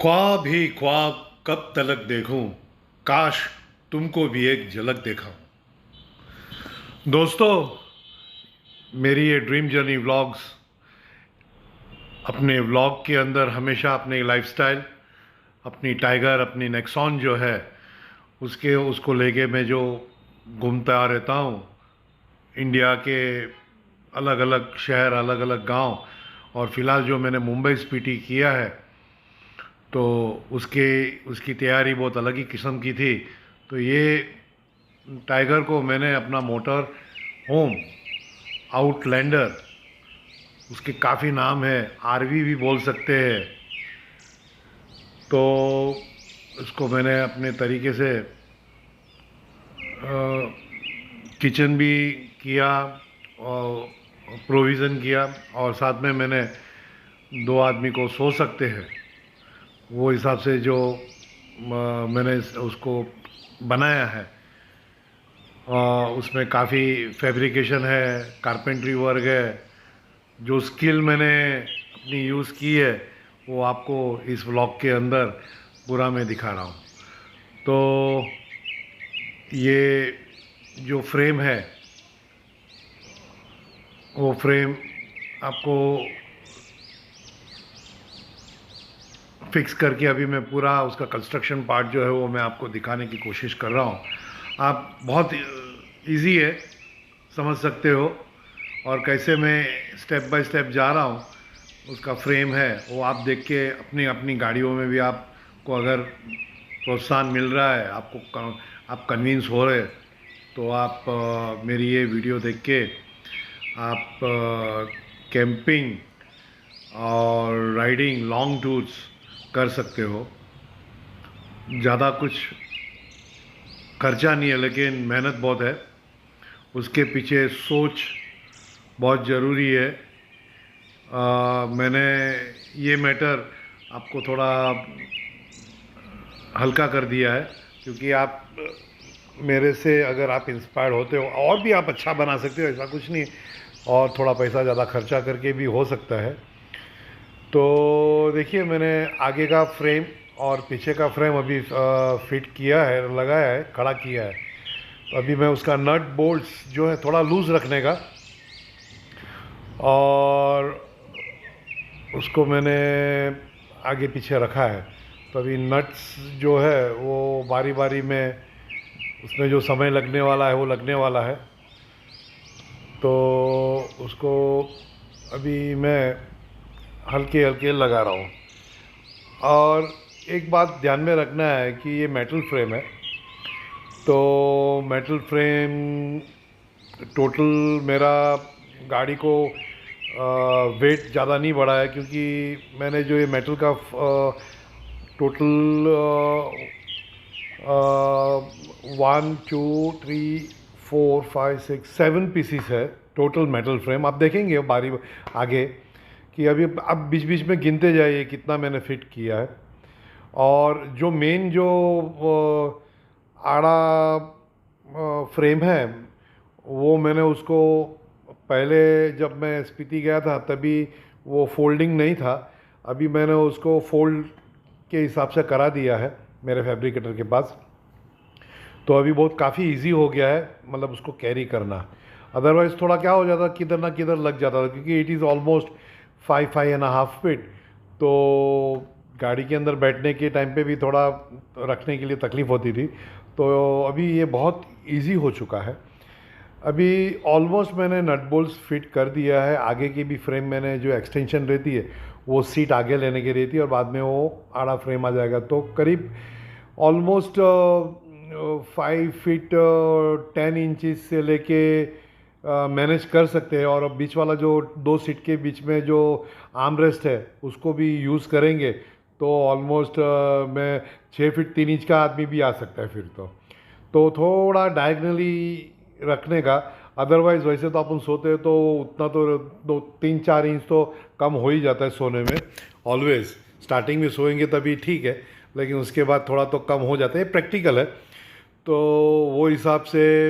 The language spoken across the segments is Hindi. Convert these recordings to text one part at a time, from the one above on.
ख्वाब ही ख्वाब कब तलक देखूं, काश तुमको भी एक झलक देखा। दोस्तों, मेरी ये ड्रीम जर्नी व्लॉग्स अपने व्लॉग के अंदर हमेशा अपने लाइफस्टाइल, अपनी टाइगर, अपनी नेक्सॉन जो है उसको लेके मैं जो घूमता रहता हूँ इंडिया के अलग अलग शहर, अलग अलग गांव। और फिलहाल जो मैंने मुंबई स्पीति किया है, तो उसकी तैयारी बहुत अलग ही किस्म की थी। तो ये टाइगर को मैंने अपना मोटर होम आउटलैंडर, उसके काफ़ी नाम है, आरवी भी बोल सकते हैं। तो उसको मैंने अपने तरीके से किचन भी किया और प्रोविज़न किया, और साथ में मैंने दो आदमी को सो सकते हैं वो हिसाब से जो मैंने उसको बनाया है। उसमें काफ़ी फैब्रिकेशन है, कारपेंट्री वर्क है। जो स्किल मैंने अपनी यूज़ की है वो आपको इस व्लॉग के अंदर पूरा मैं दिखा रहा हूँ। तो ये जो फ्रेम है वो फ्रेम आपको फिक्स करके अभी मैं पूरा उसका कंस्ट्रक्शन पार्ट जो है वो मैं आपको दिखाने की कोशिश कर रहा हूँ। आप बहुत इजी है, समझ सकते हो। और कैसे मैं स्टेप बाय स्टेप जा रहा हूँ, उसका फ्रेम है वो आप देख के अपनी अपनी गाड़ियों में भी आपको अगर प्रोत्साहन मिल रहा है, आप कन्विंस हो रहे, तो आप मेरी ये वीडियो देख के आप कैंपिंग और राइडिंग लॉन्ग टूर्स कर सकते हो। ज़्यादा कुछ खर्चा नहीं है, लेकिन मेहनत बहुत है। उसके पीछे सोच बहुत ज़रूरी है। मैंने ये मैटर आपको थोड़ा हल्का कर दिया है, क्योंकि आप मेरे से अगर आप इंस्पायर होते हो, और भी आप अच्छा बना सकते हो, ऐसा कुछ नहीं। और थोड़ा पैसा ज़्यादा खर्चा करके भी हो सकता है। तो देखिए, मैंने आगे का फ्रेम और पीछे का फ्रेम अभी फिट किया है, लगाया है, खड़ा किया है। तो अभी मैं उसका नट बोल्ट्स जो है थोड़ा लूज़ रखने का, और उसको मैंने आगे पीछे रखा है। तो अभी नट्स जो है वो बारी बारी में, उसमें जो समय लगने वाला है वो लगने वाला है। तो उसको अभी मैं हल्के हल्के लगा रहा हूँ। और एक बात ध्यान में रखना है कि ये मेटल फ्रेम है। तो मेटल फ्रेम टोटल मेरा गाड़ी को वेट ज़्यादा नहीं बढ़ा है, क्योंकि मैंने जो ये मेटल का टोटल 1 2 3 4 5 6 7 पीसीस है टोटल मेटल फ्रेम। आप देखेंगे बारी आगे कि अभी अब बीच बीच में गिनते जाइए कितना मैंने फिट किया है। और जो मेन जो आड़ा फ्रेम है, वो मैंने उसको पहले जब मैं स्पीति गया था तभी वो फोल्डिंग नहीं था। अभी मैंने उसको फोल्ड के हिसाब से करा दिया है मेरे फैब्रिकेटर के पास। तो अभी बहुत काफ़ी इजी हो गया है, मतलब उसको कैरी करना। अदरवाइज़ थोड़ा क्या हो जाता, किधर ना किधर लग जाता था, क्योंकि इट इज़ ऑलमोस्ट 5 5.5 फीट। तो गाड़ी के अंदर बैठने के टाइम पे भी थोड़ा रखने के लिए तकलीफ़ होती थी। तो अभी ये बहुत इजी हो चुका है। अभी ऑलमोस्ट मैंने नट बोल्ट्स फिट कर दिया है। आगे की भी फ्रेम मैंने जो एक्सटेंशन रहती है वो सीट आगे लेने की रहती है, और बाद में वो आड़ा फ्रेम आ जाएगा। तो करीब ऑलमोस्ट 5 फीट 10 इंचज़ से लेके मैनेज कर सकते हैं। और अब बीच वाला जो दो सीट के बीच में जो आर्म रेस्ट है उसको भी यूज़ करेंगे तो ऑलमोस्ट मैं 6 फीट 3 इंच का आदमी भी आ सकता है फिर। तो थोड़ा डायगनली रखने का। अदरवाइज़ वैसे तो अपन सोते हैं तो उतना तो 2 3 4 इंच तो कम हो ही जाता है सोने में। ऑलवेज स्टार्टिंग में सोएंगे तभी ठीक है, लेकिन उसके बाद थोड़ा तो कम हो जाता है, प्रैक्टिकल है। तो वो हिसाब से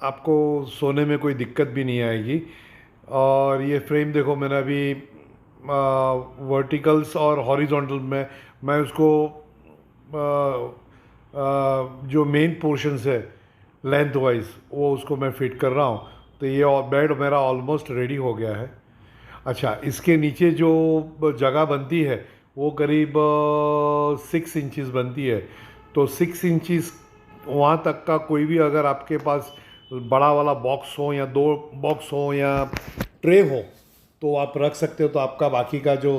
आपको सोने में कोई दिक्कत भी नहीं आएगी। और ये फ्रेम देखो, मैंने अभी वर्टिकल्स और हॉरिजॉन्टल में मैं उसको जो मेन पोर्शंस है लेंथ वाइज वो उसको मैं फिट कर रहा हूँ। तो ये बेड मेरा ऑलमोस्ट रेडी हो गया है। अच्छा, इसके नीचे जो जगह बनती है वो करीब 6 इंचज़ बनती है। तो 6 इंचज़ वहाँ तक का कोई भी अगर आपके पास बड़ा वाला बॉक्स हो या 2 बॉक्स हो या ट्रे हो तो आप रख सकते हो। तो आपका बाकी का जो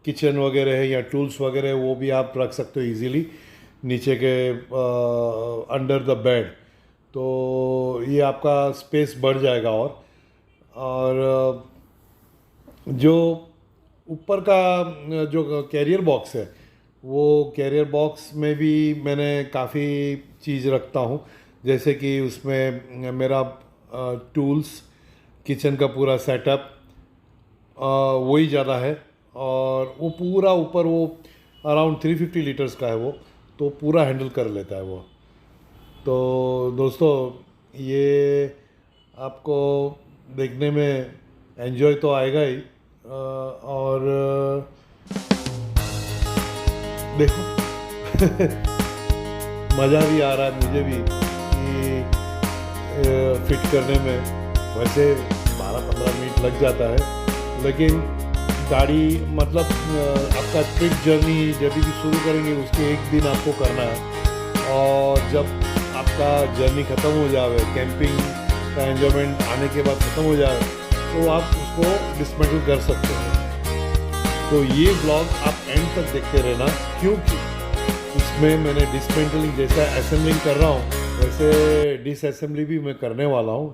किचन वगैरह है या टूल्स वगैरह है वो भी आप रख सकते हो इजीली नीचे के अंडर द बेड। तो ये आपका स्पेस बढ़ जाएगा। और जो ऊपर का जो कैरियर बॉक्स है वो कैरियर बॉक्स में भी मैंने काफ़ी चीज़ रखता हूँ। जैसे कि उसमें मेरा टूल्स, किचन का पूरा सेटअप वही ज़्यादा है। और वो पूरा ऊपर वो अराउंड 350 लीटर्स का है वो, तो पूरा हैंडल कर लेता है वो। तो दोस्तों, ये आपको देखने में एंजॉय तो आएगा ही। और देखो मज़ा भी आ रहा है मुझे भी कि फिट करने में। वैसे 12-15 मिनट लग जाता है, लेकिन गाड़ी मतलब आपका ट्रिप जर्नी जब भी शुरू करेंगे उसके एक दिन आपको करना है। और जब आपका जर्नी ख़त्म हो जाए, कैंपिंग का एंजॉयमेंट आने के बाद ख़त्म हो जाए, तो आप उसको डिसमेंटल कर सकते हैं। तो ये ब्लॉग आप एंड तक देखते रहना, क्योंकि उसमें मैंने डिसमेंटलिंग जैसा असेंबलिंग कर रहा हूँ वैसे डिसअसेंबली भी मैं करने वाला हूँ।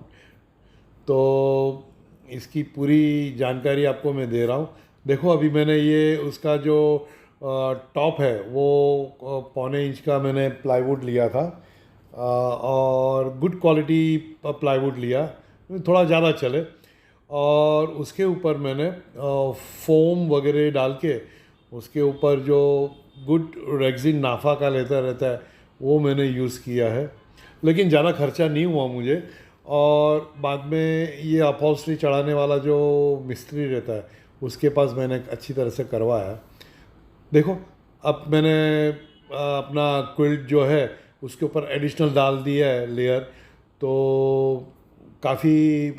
तो इसकी पूरी जानकारी आपको मैं दे रहा हूँ। देखो, अभी मैंने ये उसका जो टॉप है वो 1.25 इंच का मैंने प्लाईवुड लिया था। और गुड क्वालिटी प्लाईवुड लिया, थोड़ा ज़्यादा चले। और उसके ऊपर मैंने फोम वगैरह डाल के उसके ऊपर जो गुड रेक्सिन नाफा का लेता रहता है वो मैंने यूज़ किया है। लेकिन ज़्यादा खर्चा नहीं हुआ मुझे। और बाद में ये अपॉल्स्ट्री चढ़ाने वाला जो मिस्त्री रहता है उसके पास मैंने अच्छी तरह से करवाया। देखो, अब मैंने अपना क्विल्ट जो है उसके ऊपर एडिशनल डाल दिया है लेयर। तो काफ़ी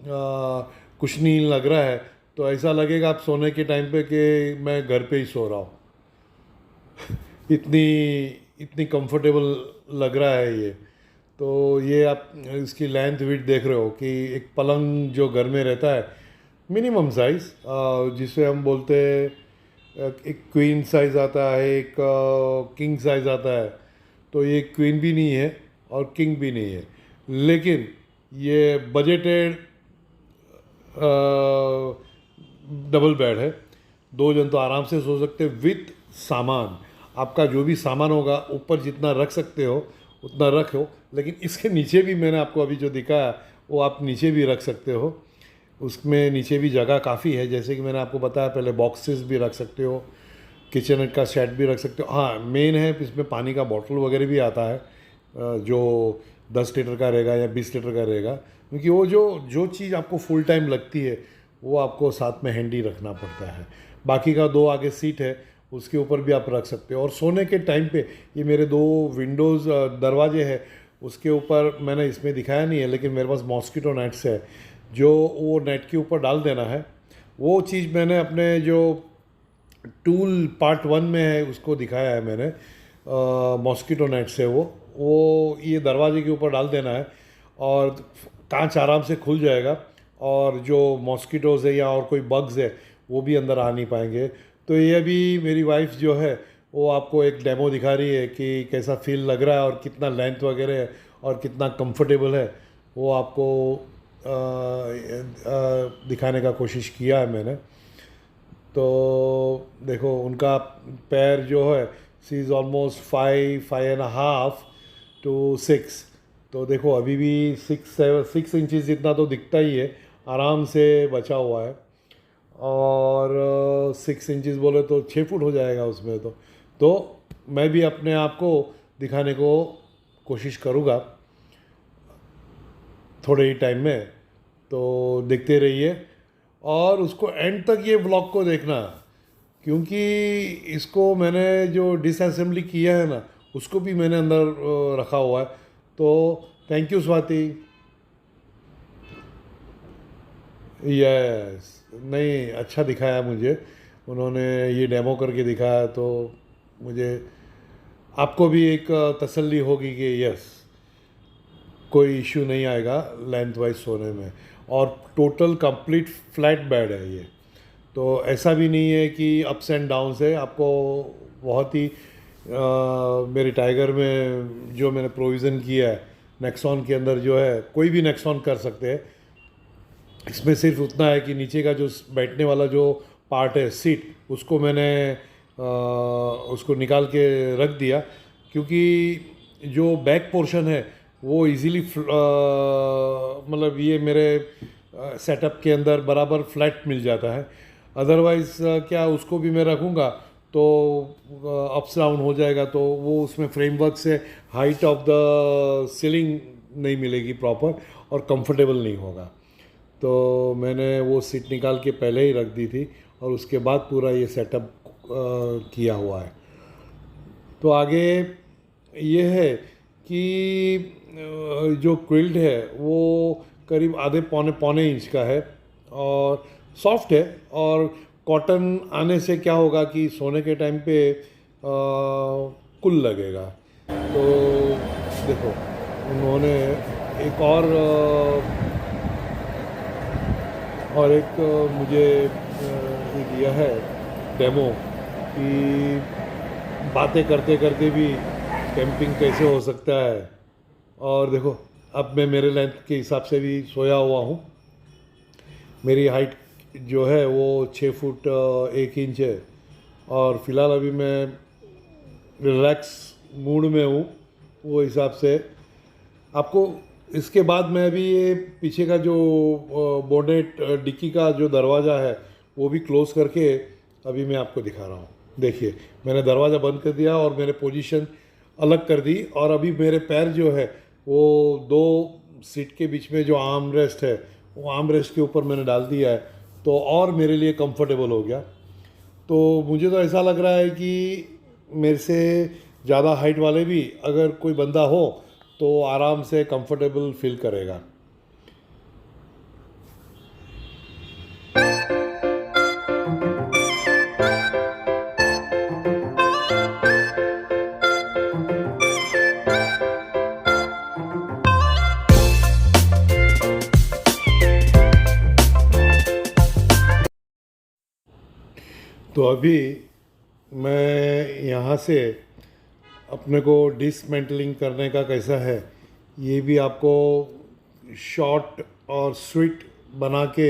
कुछ नहीं लग रहा है। तो ऐसा लगेगा आप सोने के टाइम पे कि मैं घर पे ही सो रहा हूँ। इतनी इतनी कंफर्टेबल लग रहा है ये। तो ये आप इसकी लेंथ विड्थ देख रहे हो कि एक पलंग जो घर में रहता है मिनिमम साइज़, जिसे हम बोलते हैं एक क्वीन साइज़ आता है, एक किंग साइज़ आता है। तो ये क्वीन भी नहीं है और किंग भी नहीं है, लेकिन ये बजटेड डबल बेड है। 2 जन तो आराम से सो सकते हैं विथ सामान। आपका जो भी सामान होगा ऊपर जितना रख सकते हो उतना रखो, लेकिन इसके नीचे भी मैंने आपको अभी जो दिखाया वो आप नीचे भी रख सकते हो। उसमें नीचे भी जगह काफ़ी है, जैसे कि मैंने आपको बताया पहले, बॉक्सेस भी रख सकते हो, किचन का सेट भी रख सकते हो। हाँ, मेन है इसमें पानी का बॉटल वगैरह भी आता है जो 10 लीटर का रहेगा या 20 लीटर का रहेगा, क्योंकि वो जो जो चीज़ आपको फुल टाइम लगती है वो आपको साथ में हैंडी रखना पड़ता है। बाकी का 2 आगे सीट है उसके ऊपर भी आप रख सकते हो। और सोने के टाइम पे ये मेरे 2 विंडोज़ दरवाजे हैं, उसके ऊपर मैंने इसमें दिखाया नहीं है, लेकिन मेरे पास मॉस्किटो नेट्स है जो वो नेट के ऊपर डाल देना है। वो चीज़ मैंने अपने जो टूल पार्ट 1 में है उसको दिखाया है मैंने। मॉस्किटो नेट्स है वो ये दरवाजे के ऊपर डाल देना है और कांच आराम से खुल जाएगा। और जो मॉस्किटोज़ है या और कोई बग्स है वो भी अंदर आ नहीं पाएंगे। तो ये अभी मेरी वाइफ जो है वो आपको एक डेमो दिखा रही है कि कैसा फील लग रहा है और कितना लेंथ वगैरह है और कितना कंफर्टेबल है, वो आपको दिखाने का कोशिश किया है मैंने। तो देखो, उनका पैर जो है सी इज़ ऑलमोस्ट 5.5 to 6। तो देखो अभी भी 6 इंचज़ जितना तो दिखता ही है, आराम से बचा हुआ है। और 6 इंचज़ बोले तो 6 फुट हो जाएगा उसमें। तो मैं भी अपने आप को दिखाने को कोशिश करूँगा थोड़े ही टाइम में। तो देखते रहिए। और उसको एंड तक ये ब्लॉग को देखना, क्योंकि इसको मैंने जो डिसअसेंबली किया है ना उसको भी मैंने अंदर रखा हुआ है। तो थैंक यू स्वाति। यस, नहीं अच्छा दिखाया मुझे, उन्होंने ये डेमो करके दिखाया, तो मुझे आपको भी एक तसल्ली होगी कि यस कोई इश्यू नहीं आएगा लेंथ वाइज सोने में। और टोटल कंप्लीट फ्लैट बेड है ये, तो ऐसा भी नहीं है कि अप्स एंड डाउन्स है। आपको बहुत ही मेरे टाइगर में जो मैंने प्रोविज़न किया है नेक्सॉन के अंदर, जो है कोई भी नेक्सॉन कर सकते हैं। इसमें सिर्फ उतना है कि नीचे का जो बैठने वाला जो पार्ट है सीट, उसको मैंने उसको निकाल के रख दिया, क्योंकि जो बैक पोर्शन है वो इजीली मतलब ये मेरे सेटअप के अंदर बराबर फ्लैट मिल जाता है। अदरवाइज़ क्या उसको भी मैं रखूँगा तो अप्स डाउन हो जाएगा, तो वो उसमें फ्रेमवर्क से हाइट ऑफ द सीलिंग नहीं मिलेगी प्रॉपर और कंफर्टेबल नहीं होगा। तो मैंने वो सीट निकाल के पहले ही रख दी थी और उसके बाद पूरा ये सेटअप किया हुआ है। तो आगे ये है कि जो क्विल्ट है वो करीब आधे पौने पौने इंच का है और सॉफ्ट है। और कॉटन आने से क्या होगा कि सोने के टाइम पे कुल लगेगा। तो देखो उन्होंने एक और एक मुझे ये दिया है डेमो कि बातें करते करते भी कैंपिंग कैसे हो सकता है। और देखो अब मैं मेरे लेंथ के हिसाब से भी सोया हुआ हूँ। मेरी हाइट जो है वो 6 फुट 1 इंच है और फिलहाल अभी मैं रिलैक्स मूड में हूँ। वो हिसाब से आपको इसके बाद मैं अभी ये पीछे का जो बोनेट डिक्की का जो दरवाज़ा है वो भी क्लोज़ करके अभी मैं आपको दिखा रहा हूँ। देखिए मैंने दरवाज़ा बंद कर दिया और मैंने पोजीशन अलग कर दी, और अभी मेरे पैर जो है वो 2 सीट के बीच में जो आर्म रेस्ट है वो आर्म रेस्ट के ऊपर मैंने डाल दिया है, तो और मेरे लिए कंफर्टेबल हो गया। तो मुझे तो ऐसा लग रहा है कि मेरे से ज़्यादा हाइट वाले भी अगर कोई बंदा हो तो आराम से कंफर्टेबल फील करेगा। तो अभी मैं यहाँ से अपने को डिसमेंटलिंग करने का कैसा है ये भी आपको शॉर्ट और स्वीट बना के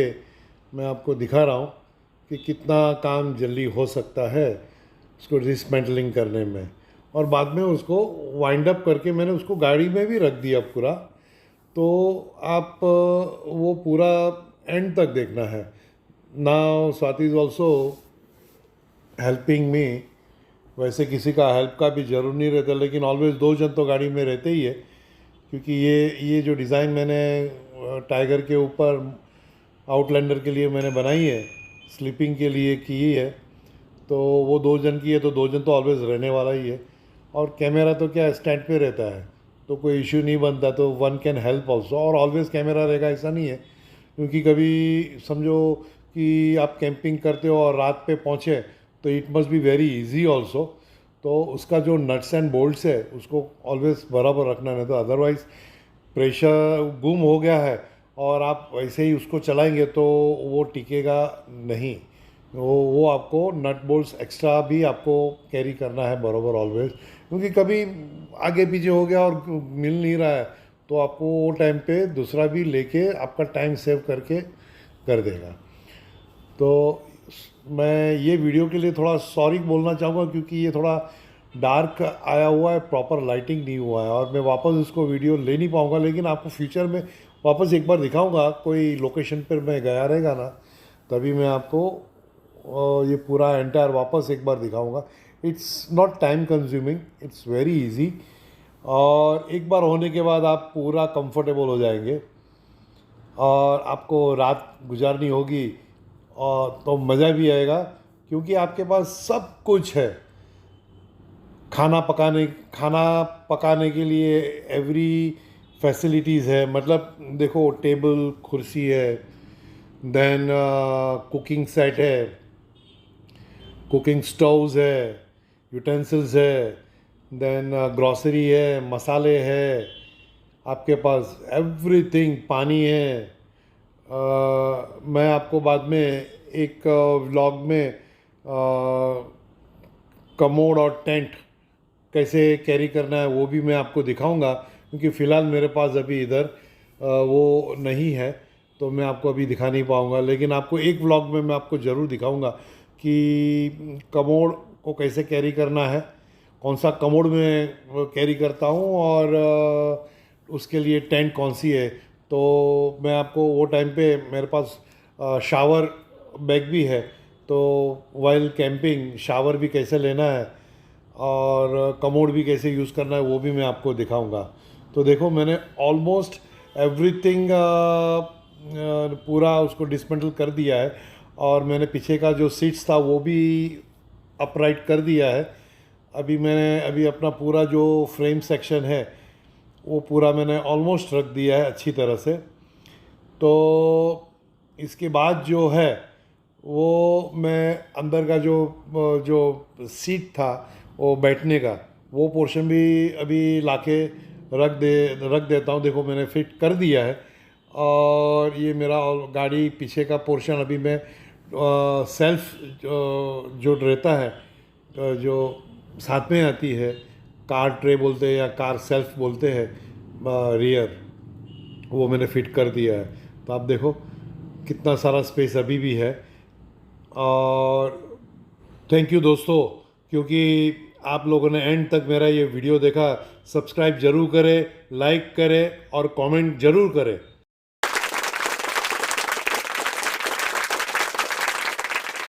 मैं आपको दिखा रहा हूँ कि कितना काम जल्दी हो सकता है उसको डिसमेंटलिंग करने में। और बाद में उसको वाइंड अप करके मैंने उसको गाड़ी में भी रख दिया पूरा। तो आप वो पूरा एंड तक देखना है। Now Swati is also helping me. वैसे किसी का हेल्प का भी ज़रूर नहीं रहता, लेकिन ऑलवेज 2 जन तो गाड़ी में रहते ही है, क्योंकि ये जो डिज़ाइन मैंने टाइगर के ऊपर आउटलैंडर के लिए मैंने बनाई है, स्लीपिंग के लिए की है, तो वो 2 जन की है, तो 2 जन तो ऑलवेज़ रहने वाला ही है। और कैमरा तो क्या स्टैंड पे रहता है तो कोई इशू नहीं बनता, तो वन कैन हेल्प ऑल्सो। और ऑलवेज़ कैमरा रहेगा ऐसा नहीं है, क्योंकि कभी समझो कि आप कैंपिंग करते हो और रात पे पहुँचे तो it must be very easy also. तो उसका जो नट्स एंड बोल्ट्स है उसको ऑलवेज बराबर रखना, नहीं तो अदरवाइज़ प्रेशर गुम हो गया है और आप वैसे ही उसको चलाएंगे तो वो टिकेगा नहीं। वो आपको नट बोल्ट्स एक्स्ट्रा भी आपको कैरी करना है बराबर ऑलवेज, क्योंकि कभी आगे पीछे हो गया और मिल नहीं रहा है तो आपको वो टाइम पे दूसरा भी लेके आपका टाइम सेव करके कर देगा। तो मैं ये वीडियो के लिए थोड़ा सॉरी बोलना चाहूँगा, क्योंकि ये थोड़ा डार्क आया हुआ है, प्रॉपर लाइटिंग नहीं हुआ है, और मैं वापस उसको वीडियो ले नहीं पाऊँगा। लेकिन आपको फ्यूचर में वापस एक बार दिखाऊँगा, कोई लोकेशन पर मैं गया रहेगा ना, तभी मैं आपको ये पूरा एंटायर वापस एक बार दिखाऊँगा। It's not time consuming, it's very easy, और एक बार होने के बाद आप पूरा कंफर्टेबल हो जाएंगे और आपको रात गुजारनी होगी और तो मज़ा भी आएगा, क्योंकि आपके पास सब कुछ है। खाना पकाने के लिए एवरी फैसिलिटीज़ है। मतलब देखो, टेबल कुर्सी है, देन कुकिंग सेट है, कुकिंग स्टोव्स है, यूटेंसिल्स है, देन ग्रॉसरी है, मसाले है, आपके पास एवरीथिंग, पानी है। मैं आपको बाद में एक व्लॉग में कमोड और टेंट कैसे कैरी करना है वो भी मैं आपको दिखाऊंगा, क्योंकि फ़िलहाल मेरे पास अभी इधर वो नहीं है, तो मैं आपको अभी दिखा नहीं पाऊंगा। लेकिन आपको एक व्लॉग में मैं आपको ज़रूर दिखाऊंगा कि कमोड को कैसे कैरी करना है, कौन सा कमोड में कैरी करता हूँ, और उसके लिए टेंट कौन सी है। तो मैं आपको वो टाइम पे मेरे पास शावर बैग भी है, तो वाइल कैंपिंग शावर भी कैसे लेना है और कमोड भी कैसे यूज़ करना है वो भी मैं आपको दिखाऊंगा। तो देखो, मैंने ऑलमोस्ट एवरीथिंग पूरा उसको डिसमेंटल कर दिया है, और मैंने पीछे का जो सीट्स था वो भी अपराइट कर दिया है। अभी अपना पूरा जो फ्रेम सेक्शन है वो पूरा मैंने ऑलमोस्ट रख दिया है अच्छी तरह से। तो इसके बाद जो है वो मैं अंदर का जो जो सीट था वो बैठने का, वो पोर्शन भी अभी लाके रख देता हूँ। देखो, मैंने फिट कर दिया है। और ये मेरा गाड़ी पीछे का पोर्शन अभी मैं सेल्फ जो रहता है, जो साथ में आती है, कार ट्रे बोलते हैं या कार सेल्फ बोलते हैं, रियर, वो मैंने फिट कर दिया है। तो आप देखो कितना सारा स्पेस अभी भी है। और थैंक यू दोस्तों, क्योंकि आप लोगों ने एंड तक मेरा ये वीडियो देखा। सब्सक्राइब ज़रूर करें, लाइक करें और कमेंट ज़रूर करें।